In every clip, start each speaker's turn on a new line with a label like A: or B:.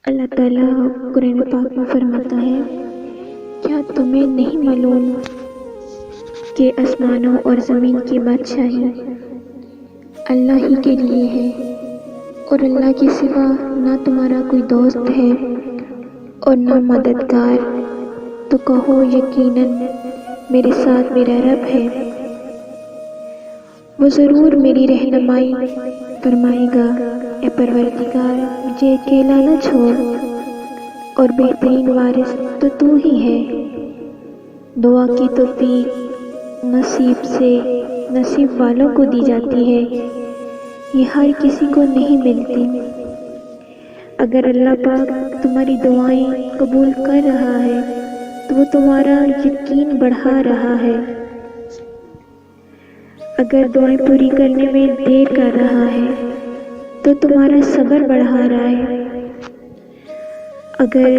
A: اللہ تعالیٰ قرآن پاک میں فرماتا ہے، کیا تمہیں نہیں معلوم کہ آسمانوں اور زمین کی بادشاہی اللہ ہی کے لیے ہے، اور اللہ کے سوا نہ تمہارا کوئی دوست ہے اور نہ مددگار؟ تو کہو یقیناً میرے ساتھ میرا رب ہے، وہ ضرور میری رہنمائی فرمائے گا۔ اے پروردگار، مجھے اکیلا نہ چھوڑ، اور بہترین وارث تو ہی ہے۔ دعا کی توفیق نصیب والوں کو دی جاتی ہے، یہ ہر کسی کو نہیں ملتی۔ اگر اللہ پاک تمہاری دعائیں قبول کر رہا ہے تو وہ تمہارا یقین بڑھا رہا ہے، اگر دعائیں پوری کرنے میں دیر کر رہا ہے تو تمہارا صبر بڑھا رہا ہے، اگر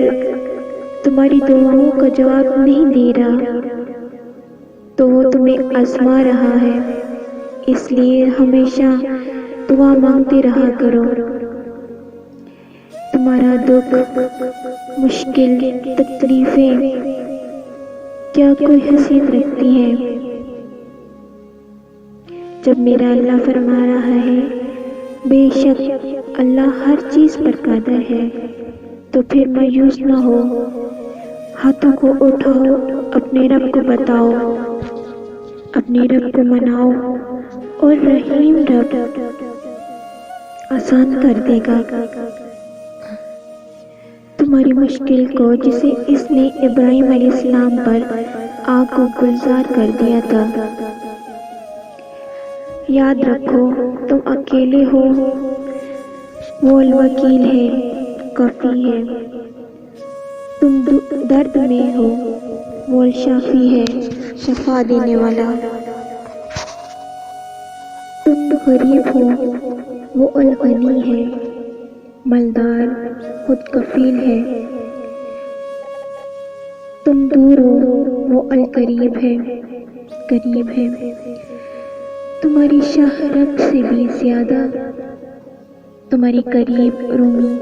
A: تمہاری دعاؤں کا جواب نہیں دے رہا تو وہ تمہیں آزما رہا ہے۔ اس لیے ہمیشہ دعا مانگتے رہا کرو۔ تمہارا دکھ، مشکل، تکلیفیں کیا کوئی حیثیت رکھتی ہیں جب میرا اللہ فرما رہا ہے بے شک اللہ ہر چیز پر قادر ہے؟ تو پھر مایوس نہ ہو، ہاتھوں کو اٹھاؤ، اپنے رب کو بتاؤ، اپنے رب کو مناؤ، اور رحیم رب آسان کر دے گا تمہاری مشکل کو، جسے اس نے ابراہیم علیہ السلام پر آگ کو گلزار کر دیا تھا۔ یاد رکھو تم اکیلے ہو، وہ الوکیل ہے، کافی ہے۔ تم درد میں ہو، وہ الشافی ہے، شفا دینے والا۔ تم غریب ہو، وہ الغنی ہے، مالدار، خود کفیل ہے۔ تم دور ہو، وہ القریب ہے، قریب ہے۔ تمہاری شاہ رب سے بھی زیادہ تمہاری قریب رومی